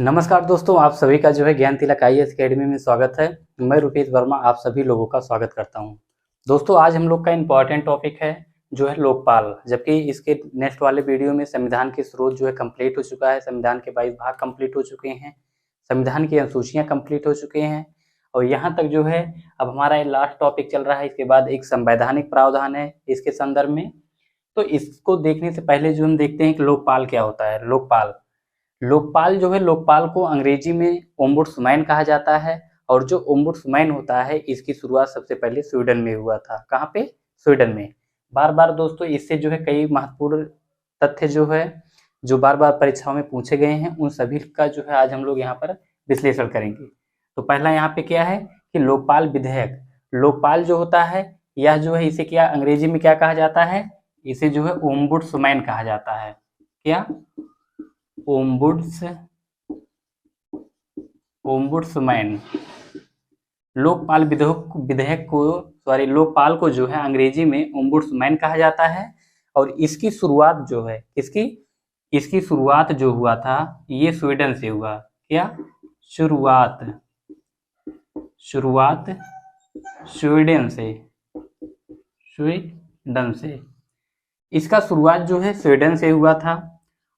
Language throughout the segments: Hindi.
नमस्कार दोस्तों, आप सभी का जो है ज्ञान तिलक आईएएस अकेडमी में स्वागत है। मैं रुपेश वर्मा आप सभी लोगों का स्वागत करता हूं। दोस्तों, आज हम लोग का इम्पोर्टेंट टॉपिक है जो है लोकपाल, जबकि इसके नेक्स्ट वाले वीडियो में संविधान के स्रोत जो है कंप्लीट हो चुका है। संविधान के 22 भाग कंप्लीट हो चुके हैं, संविधान की अनुसूचियाँ कंप्लीट हो चुके हैं और यहाँ तक जो है अब हमारा लास्ट टॉपिक चल रहा है। इसके बाद एक संवैधानिक प्रावधान है इसके संदर्भ में। तो इसको देखने से पहले जो हम देखते हैं कि लोकपाल क्या होता है। लोकपाल जो है, लोकपाल को अंग्रेजी में ओम्बुड्समैन कहा जाता है और जो ओम्बुड्समैन होता है इसकी शुरुआत सबसे पहले स्वीडन में हुआ था। कहाँ पे? स्वीडन में। बार बार दोस्तों इससे जो है कई महत्वपूर्ण तथ्य जो है जो बार बार परीक्षाओं में पूछे गए हैं, उन सभी का जो है आज हम लोग यहाँ पर विश्लेषण करेंगे। तो पहला यहाँ पे क्या है कि लोकपाल विधेयक। लोकपाल जो होता है यह जो है इसे क्या अंग्रेजी में क्या कहा जाता है? इसे जो है ओम्बुड्समैन कहा जाता है। क्या? ओम्बुड्समैन। लोकपाल लोकपाल को जो है अंग्रेजी में ओम्बुड्समैन कहा जाता है और इसकी शुरुआत जो है इसकी शुरुआत जो हुआ था ये स्वीडन से हुआ। क्या? शुरुआत स्वीडन से। इसका शुरुआत जो है स्वीडन से हुआ था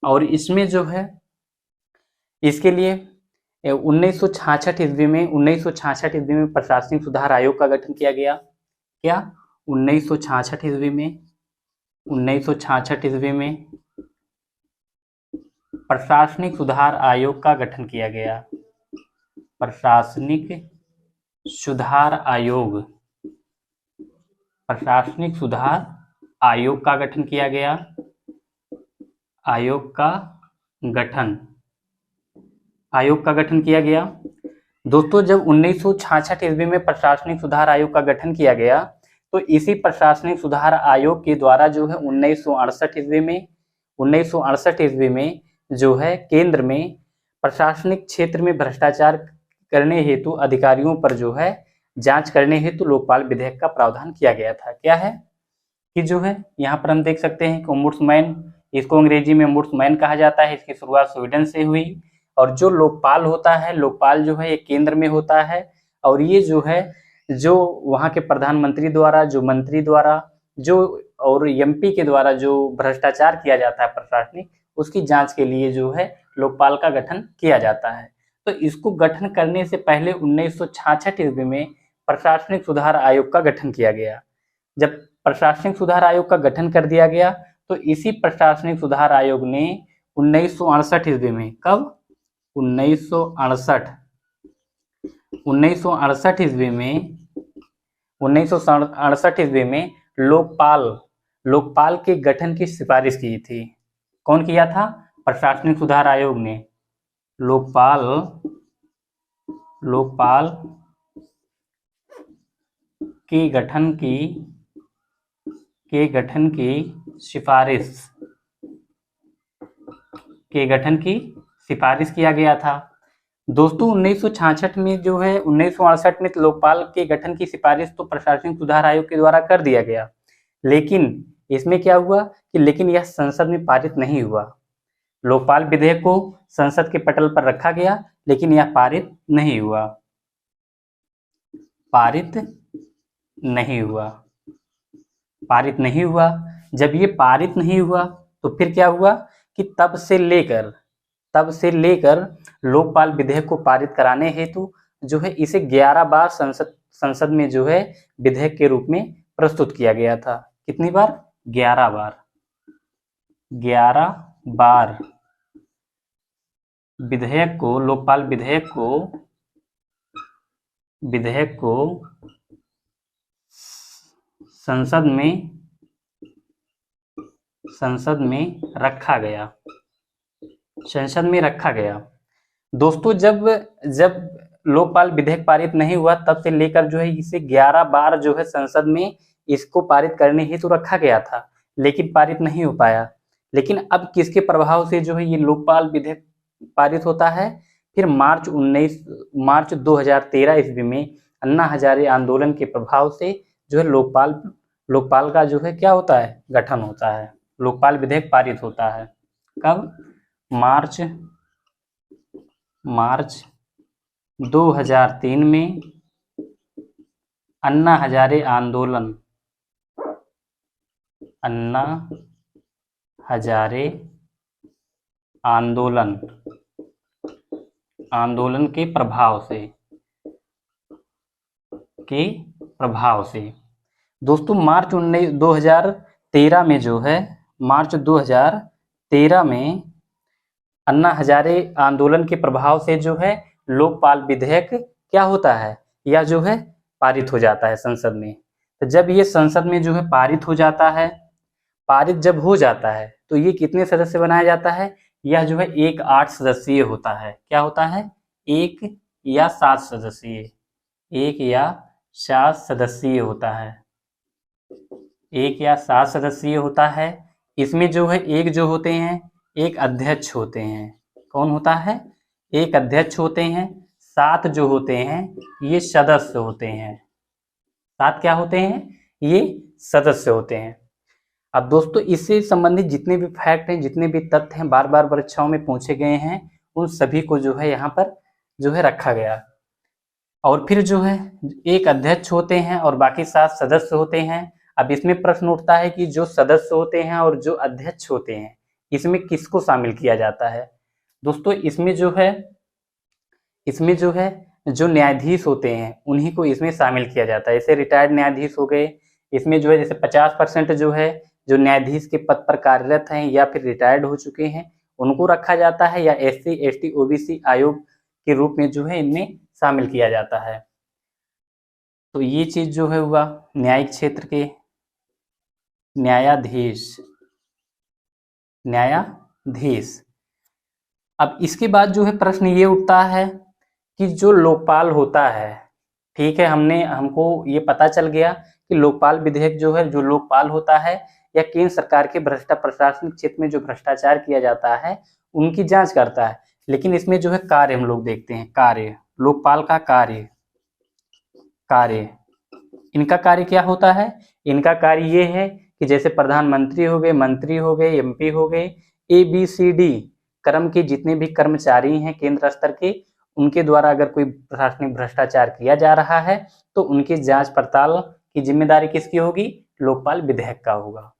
और इसमें जो है इसके लिए 1966 ईस्वी में प्रशासनिक सुधार आयोग का गठन किया गया। क्या? 1966 ईस्वी में प्रशासनिक सुधार आयोग का गठन किया गया। प्रशासनिक सुधार आयोग का गठन किया गया। आयोग का गठन किया गया। दोस्तों, जब 1966 ईस्वी में प्रशासनिक सुधार आयोग का गठन किया गया तो इसी प्रशासनिक सुधार आयोग के द्वारा जो है 1968 ईस्वी में जो है केंद्र में प्रशासनिक क्षेत्र में भ्रष्टाचार करने हेतु अधिकारियों पर जो है जांच करने हेतु लोकपाल विधेयक का प्रावधान किया गया था। क्या है कि जो है यहाँ पर हम देख सकते हैं कि ओम्बुड्समैन, इसको अंग्रेजी में ओम्बुड्समैन कहा जाता है। इसकी शुरुआत स्वीडन से हुई और जो लोकपाल होता है, लोकपाल जो है ये केंद्र में होता है और ये जो है जो वहाँ के प्रधानमंत्री द्वारा, जो मंत्री द्वारा, जो और एमपी के द्वारा जो भ्रष्टाचार किया जाता है प्रशासनिक, उसकी जांच के लिए जो है लोकपाल का गठन किया जाता है। तो इसको गठन करने से पहले 1966 ईस्वी में प्रशासनिक सुधार आयोग का गठन किया गया। जब प्रशासनिक सुधार आयोग का गठन कर दिया गया तो इसी प्रशासनिक सुधार आयोग ने 1968 ईस्वी में, कब? 1968 ईस्वी में लोकपाल के गठन की सिफारिश की थी। कौन किया था? प्रशासनिक सुधार आयोग ने लोकपाल के गठन की सिफारिश किया गया था। दोस्तों, 1966 में जो है 1968 में लोकपाल के गठन की सिफारिश तो प्रशासनिक सुधार आयोग के द्वारा कर दिया गया, लेकिन इसमें क्या हुआ कि लेकिन यह संसद में पारित नहीं हुआ। लोकपाल विधेयक को संसद के पटल पर रखा गया लेकिन यह पारित नहीं हुआ। जब ये पारित नहीं हुआ तो फिर क्या हुआ कि तब से लेकर लोकपाल विधेयक को पारित कराने हेतु जो है इसे 11 बार संसद में जो है विधेयक के रूप में प्रस्तुत किया गया था। कितनी बार? 11 बार लोकपाल विधेयक को संसद में रखा गया। दोस्तों, जब लोकपाल विधेयक पारित नहीं हुआ तब से लेकर जो है इसे 11 बार जो है संसद में इसको पारित करने हेतु रखा गया था, लेकिन पारित नहीं हो पाया। लेकिन अब किसके प्रभाव से जो है ये लोकपाल विधेयक पारित होता है? फिर मार्च 2013 ईस्वी में अन्ना हजारे आंदोलन के प्रभाव से जो है लोकपाल का जो है क्या होता है? गठन होता है। लोकपाल विधेयक पारित होता है। कब? मार्च मार्च 2003 में अन्ना हजारे आंदोलन, अन्ना हजारे आंदोलन के प्रभाव से दोस्तों मार्च 2013 में जो है, मार्च 2013 में अन्ना हजारे आंदोलन के प्रभाव से जो है लोकपाल विधेयक क्या होता है, या जो है पारित हो जाता है संसद में। तो जब ये संसद में जो है पारित हो जाता है, पारित जब हो जाता है तो ये कितने सदस्य बनाया जाता है, यह जो है 8 सदस्यीय होता है। क्या होता है? 1 या 7 सदस्यीय, 1 या 7 सदस्यीय होता है, 1 या 7 सदस्यीय होता है। इसमें जो है एक जो होते हैं, एक अध्यक्ष होते हैं। कौन होता है? एक अध्यक्ष होते हैं। 7 जो होते हैं ये सदस्य होते हैं। 7 क्या होते हैं? ये सदस्य होते हैं। अब दोस्तों इससे संबंधित जितने भी फैक्ट हैं, जितने भी तथ्य हैं, बार बार परीक्षाओं में पूछे गए हैं, उन सभी को जो है यहाँ पर जो है रखा गया। और फिर जो है एक अध्यक्ष होते हैं और बाकी 7 सदस्य होते हैं। अब इसमें प्रश्न उठता है कि जो सदस्य होते हैं और जो अध्यक्ष होते हैं, इसमें किसको शामिल किया जाता है? दोस्तों इसमें जो है जो न्यायाधीश होते हैं उन्हीं को इसमें शामिल किया जाता है। जैसे रिटायर्ड न्यायाधीश हो गए, इसमें जो है जैसे 50% जो है जो न्यायाधीश के पद पर कार्यरत हैं या फिर रिटायर्ड हो चुके हैं उनको रखा जाता है, या SC ST OBC आयोग के रूप में जो है इनमें शामिल किया जाता है। तो ये चीज जो है हुआ न्यायिक क्षेत्र के न्यायाधीश। अब इसके बाद जो है प्रश्न ये उठता है कि जो लोकपाल होता है, ठीक है, हमको ये पता चल गया कि लोकपाल विधेयक जो है, जो लोकपाल होता है या केंद्र सरकार के प्रशासनिक क्षेत्र में जो भ्रष्टाचार किया जाता है उनकी जांच करता है। लेकिन इसमें जो है कार्य हम लोग देखते हैं, कार्य लोकपाल का कार्य इनका कार्य क्या होता है? इनका कार्य ये है कि जैसे प्रधानमंत्री हो गए, मंत्री हो गए, MP हो गए, ABCD क्रम के जितने भी कर्मचारी हैं केंद्र स्तर के, उनके द्वारा अगर कोई प्रशासनिक भ्रष्टाचार किया जा रहा है तो उनकी जांच पड़ताल की जिम्मेदारी किसकी होगी? लोकपाल विधेयक का होगा।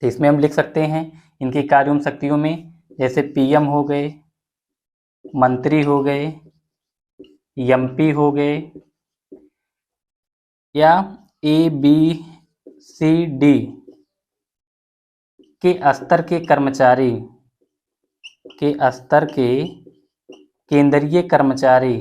तो इसमें हम लिख सकते हैं इनकी कार्य एवं शक्तियों में, जैसे PM हो गए, मंत्री हो गए, MP हो गए, या ABCD के स्तर के कर्मचारी, केंद्रीय कर्मचारी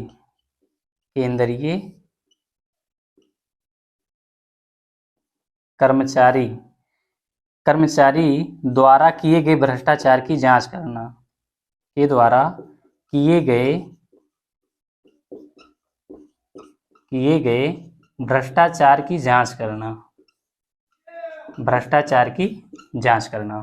द्वारा किए गए भ्रष्टाचार की जांच करना, के द्वारा किए गए भ्रष्टाचार की जांच करना।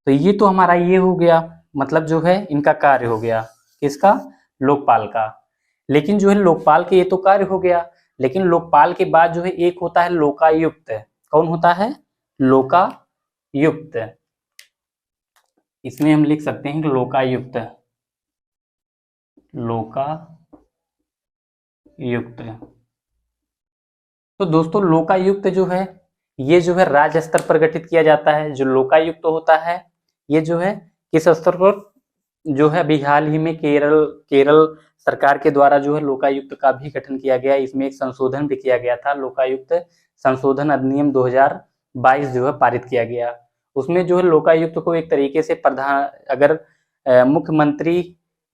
तो ये तो हमारा ये हो गया, मतलब जो है इनका कार्य हो गया, किसका? लोकपाल का। लेकिन जो है लोकपाल के ये तो कार्य हो गया, लेकिन लोकपाल के बाद जो है एक होता है लोकायुक्त। कौन होता है? लोकायुक्त। इसमें हम लिख सकते हैं कि लोकायुक्त तो दोस्तों लोकायुक्त जो है ये जो है राज्य स्तर पर गठित किया जाता है। जो लोकायुक्त होता है ये जो है किस स्तर पर? जो है अभी हाल ही में केरल सरकार के द्वारा जो है लोकायुक्त का भी गठन किया गया। इसमें एक संशोधन भी किया गया था, लोकायुक्त संशोधन अधिनियम 2022 जो है पारित किया गया। उसमें जो है लोकायुक्त को एक तरीके से अगर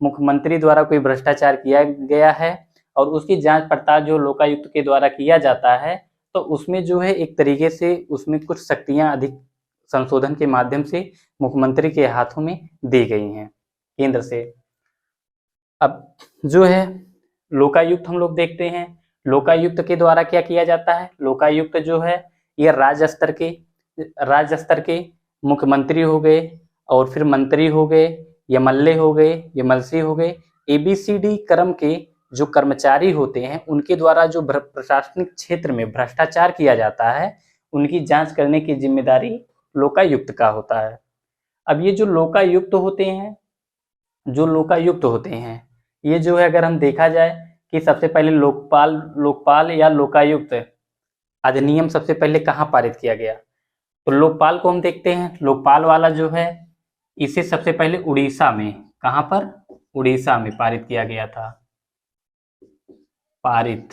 मुख्यमंत्री द्वारा कोई भ्रष्टाचार किया गया है और उसकी जांच पड़ताल जो लोकायुक्त के द्वारा किया जाता है, तो उसमें जो है एक तरीके से उसमें कुछ शक्तियां अधिक संशोधन के माध्यम से मुख्यमंत्री के हाथों में दी गई हैं केंद्र से। अब जो है लोकायुक्त हम लोग देखते हैं, लोकायुक्त के द्वारा क्या किया जाता है? लोकायुक्त जो है ये राज्य स्तर के मुख्यमंत्री हो गए, और फिर मंत्री हो गए, MLA हो गए, MLC हो गए, ABCD क्रम के जो कर्मचारी होते हैं उनके द्वारा जो प्रशासनिक क्षेत्र में भ्रष्टाचार किया जाता है उनकी जांच करने की जिम्मेदारी लोकायुक्त का होता है। अब ये जो लोकायुक्त होते हैं ये जो है अगर हम देखा जाए कि सबसे पहले लोकपाल या लोकायुक्त अधिनियम सबसे पहले कहाँ पारित किया गया, तो लोकपाल को हम देखते हैं। लोकपाल वाला जो है इसे सबसे पहले उड़ीसा में, कहाँ पर, उड़ीसा में पारित किया गया था। पारित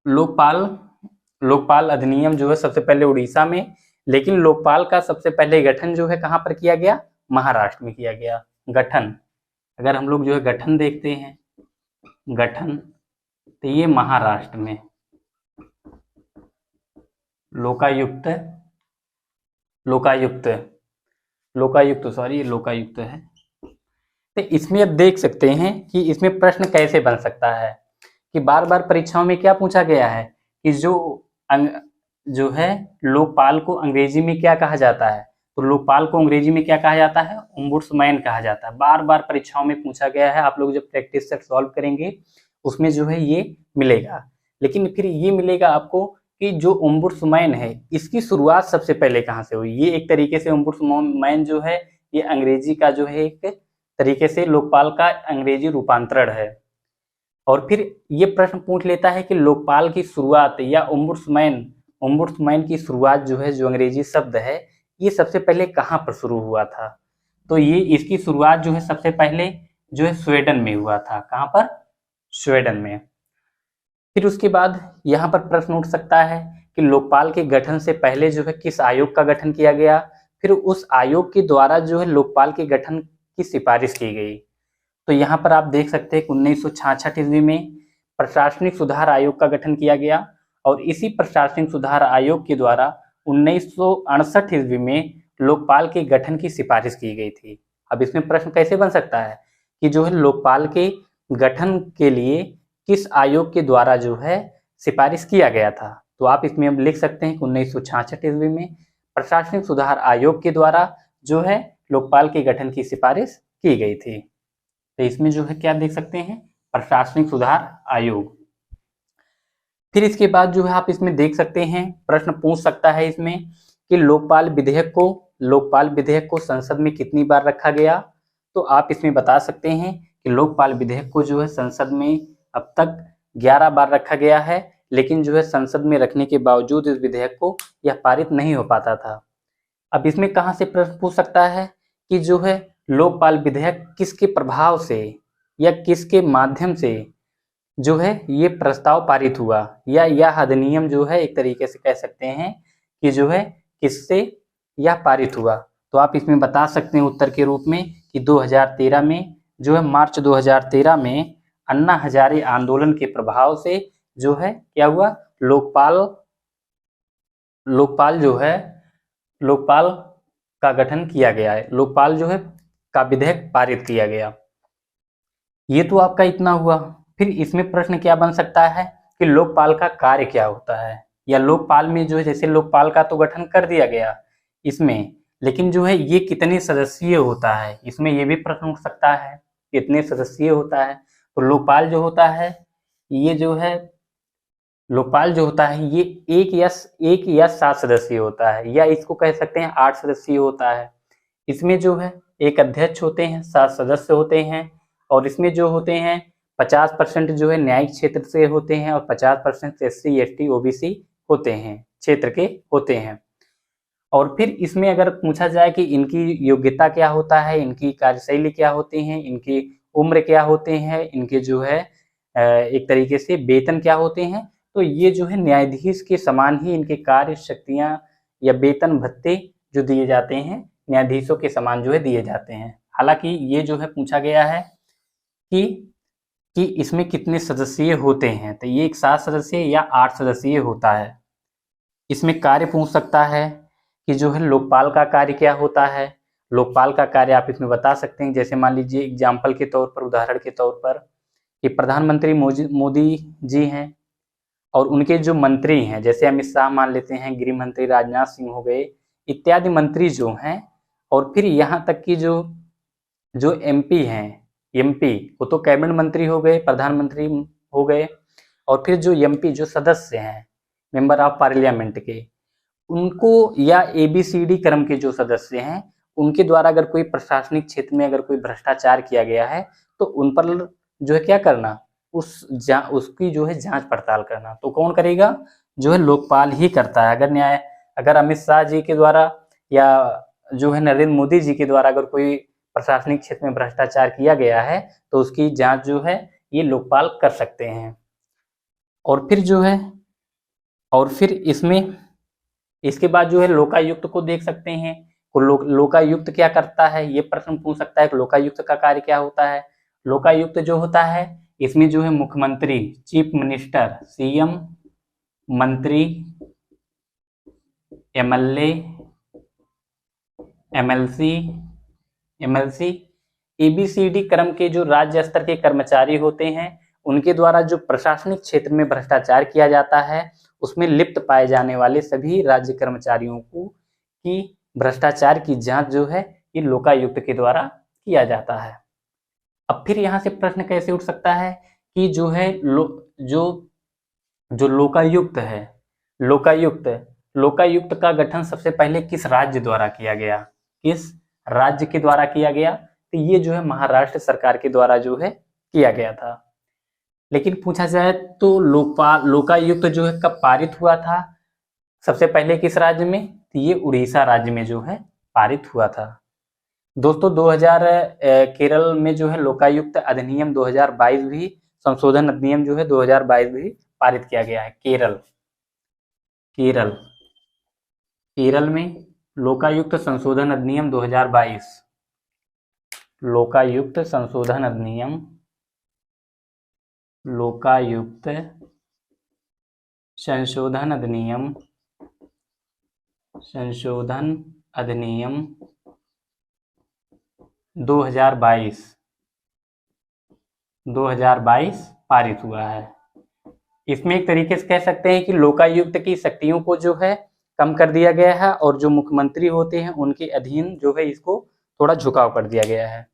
लोकपाल अधिनियम जो है सबसे पहले उड़ीसा में, लेकिन लोकपाल का सबसे पहले गठन जो है कहाँ पर किया गया, महाराष्ट्र में किया गया। गठन, अगर हम लोग जो है गठन देखते हैं, गठन, तो ये महाराष्ट्र में लोकायुक्त है। तो इसमें अब देख सकते हैं कि इसमें प्रश्न कैसे बन सकता है कि बार बार परीक्षाओं में क्या पूछा गया है कि जो है लोकपाल को अंग्रेजी में क्या कहा जाता है, तो लोकपाल को अंग्रेजी में क्या कहा जाता है, ओम्बुड्समैन कहा जाता है। बार बार परीक्षाओं में पूछा गया है, आप लोग जब प्रैक्टिस सेट सॉल्व करेंगे उसमें जो है ये मिलेगा। लेकिन फिर ये मिलेगा आपको कि जो ओम्बुड्समैन है इसकी शुरुआत सबसे पहले कहाँ से हुई। ये एक तरीके से ओम्बुड्समैन जो है ये अंग्रेजी का जो है एक तरीके से लोकपाल का अंग्रेजी रूपांतरण है। और फिर ये प्रश्न पूछ लेता है कि लोकपाल की शुरुआत या ओम्बुड्समैन की शुरुआत जो है, जो अंग्रेजी शब्द है, ये सबसे पहले कहाँ पर शुरू हुआ था, तो ये इसकी शुरुआत जो है सबसे पहले जो है स्वीडन में हुआ था। कहाँ पर, स्वीडन में। फिर उसके बाद यहाँ पर प्रश्न उठ सकता है कि लोकपाल के गठन से पहले जो है किस आयोग का गठन किया गया, फिर उस आयोग के द्वारा जो है लोकपाल के गठन की सिफारिश की गई। तो यहाँ पर आप देख सकते हैं कि 1966 ईस्वी में प्रशासनिक सुधार आयोग का गठन किया गया और इसी प्रशासनिक सुधार आयोग के द्वारा 1968 ईस्वी में लोकपाल के गठन की सिफारिश की गई थी। अब इसमें प्रश्न कैसे बन सकता है कि जो है लोकपाल के गठन के लिए किस आयोग के द्वारा जो है सिफारिश किया गया था, तो आप इसमें अब लिख सकते हैं कि 1966 ईस्वी में प्रशासनिक सुधार आयोग के द्वारा जो है लोकपाल के गठन की सिफारिश की गई थी। तो इसमें जो है क्या देख सकते हैं, प्रशासनिक सुधार आयोग। फिर इसके बाद जो है आप इसमें देख सकते हैं प्रश्न पूछ सकता है इसमें कि लोकपाल विधेयक को संसद में कितनी बार रखा गया, तो आप इसमें बता सकते हैं कि लोकपाल विधेयक को जो है संसद में अब तक 11 बार रखा गया है, लेकिन जो है संसद में रखने के बावजूद इस विधेयक को यह पारित नहीं हो पाता था। अब इसमें कहाँ से प्रश्न पूछ सकता है कि जो है लोकपाल विधेयक किसके प्रभाव से या किसके माध्यम से जो है ये प्रस्ताव पारित हुआ, या यह अधिनियम जो है एक तरीके से कह सकते हैं कि जो है किससे यह पारित हुआ। तो आप इसमें बता सकते हैं उत्तर के रूप में कि 2013 में जो है मार्च 2013 में अन्ना हजारे आंदोलन के प्रभाव से जो है क्या हुआ, लोकपाल का गठन किया गया है, लोकपाल जो है का विधेयक पारित किया गया। ये तो आपका इतना हुआ। फिर इसमें प्रश्न क्या बन सकता है कि लोकपाल का कार्य क्या होता है, या लोकपाल में जो है जैसे लोकपाल का तो गठन कर दिया गया इसमें, लेकिन जो है ये कितने सदस्यीय होता है, इसमें ये भी प्रश्न उठ सकता है कितने सदस्यीय होता है। तो लोकपाल जो होता है ये जो है लोकपाल जो होता है ये एक या 7 सदस्यीय होता है, या इसको कह सकते हैं 8 सदस्यीय होता है। इसमें जो है एक अध्यक्ष होते हैं, 7 सदस्य होते हैं, और इसमें जो होते हैं 50% जो है न्यायिक क्षेत्र से होते हैं और 50% SC ST OBC होते हैं, क्षेत्र के होते हैं। और फिर इसमें अगर पूछा जाए कि इनकी योग्यता क्या होता है, इनकी कार्यशैली क्या होती है, इनकी उम्र क्या होते हैं, इनके जो है एक तरीके से वेतन क्या होते हैं, तो ये जो है न्यायाधीश के समान ही इनके कार्य शक्तियां या वेतन भत्ते जो दिए जाते हैं न्यायाधीशों के समान जो है दिए जाते हैं। हालांकि ये जो है पूछा गया है कि इसमें कितने सदस्यीय होते हैं, तो ये एक 7 सदस्यीय या 8 सदस्यीय होता है। इसमें कार्य पूछ सकता है कि जो है लोकपाल का कार्य क्या होता है। लोकपाल का कार्य आप इसमें बता सकते हैं, जैसे मान लीजिए एग्जाम्पल के तौर पर, उदाहरण के तौर पर कि प्रधानमंत्री मोदी जी हैं और उनके जो मंत्री हैं, जैसे अमित शाह मान लेते हैं, गृह मंत्री राजनाथ सिंह हो गए, इत्यादि मंत्री जो हैं, और फिर यहाँ तक कि जो MP हैं, MP वो तो कैबिनेट मंत्री हो गए, प्रधानमंत्री हो गए, और फिर जो MP जो सदस्य हैं मेंबर ऑफ पार्लियामेंट के, उनको या ABCD क्रम के जो सदस्य हैं उनके द्वारा अगर कोई प्रशासनिक क्षेत्र में अगर कोई भ्रष्टाचार किया गया है तो उन पर जो है क्या करना, उसकी जो है जांच पड़ताल करना। तो कौन करेगा, जो है लोकपाल ही करता है। अगर अमित शाह जी के द्वारा या जो है नरेंद्र मोदी जी के द्वारा अगर कोई प्रशासनिक क्षेत्र में भ्रष्टाचार किया गया है तो उसकी जांच जो है ये लोकपाल कर सकते हैं। और फिर जो है इसके बाद जो है लोकायुक्त को देख सकते हैं। लोकायुक्त क्या करता है, ये प्रश्न पूछ सकता है कि लोकायुक्त का कार्य क्या होता है। लोकायुक्त जो होता है इसमें जो है मुख्यमंत्री, चीफ मिनिस्टर, सीएम, मंत्री, एमएलए, एमएलसी, एबीसीडी क्रम के जो राज्य स्तर के कर्मचारी होते हैं उनके द्वारा जो प्रशासनिक क्षेत्र में भ्रष्टाचार किया जाता है उसमें लिप्त पाए जाने वाले सभी राज्य कर्मचारियों की भ्रष्टाचार की जांच जो है ये लोकायुक्त के द्वारा किया जाता है। अब फिर यहाँ से प्रश्न कैसे उठ सकता है कि जो है जो लोकायुक्त है, लोकायुक्त का गठन सबसे पहले किस राज्य द्वारा किया गया, किस राज्य के द्वारा किया गया, तो ये जो है महाराष्ट्र सरकार के द्वारा जो है किया गया था। लेकिन पूछा जाए तो लोकायुक्त जो है कब पारित हुआ था, सबसे पहले किस राज्य में, तो ये उड़ीसा राज्य में जो है पारित हुआ था। दोस्तों 2000 केरल में जो है लोकायुक्त अधिनियम 2022 भी, संशोधन अधिनियम जो है 2022 भी पारित किया गया है। केरल में लोकायुक्त संशोधन अधिनियम 2022, लोकायुक्त संशोधन अधिनियम 2022 पारित हुआ है। इसमें एक तरीके से कह सकते हैं कि लोकायुक्त की शक्तियों को जो है कम कर दिया गया है और जो मुख्यमंत्री होते हैं उनके अधीन जो है इसको थोड़ा झुकाव कर दिया गया है।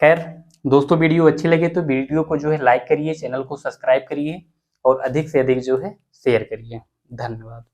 खैर दोस्तों, वीडियो अच्छी लगे तो वीडियो को जो है लाइक करिए, चैनल को सब्सक्राइब करिए और अधिक से अधिक जो है शेयर करिए। धन्यवाद।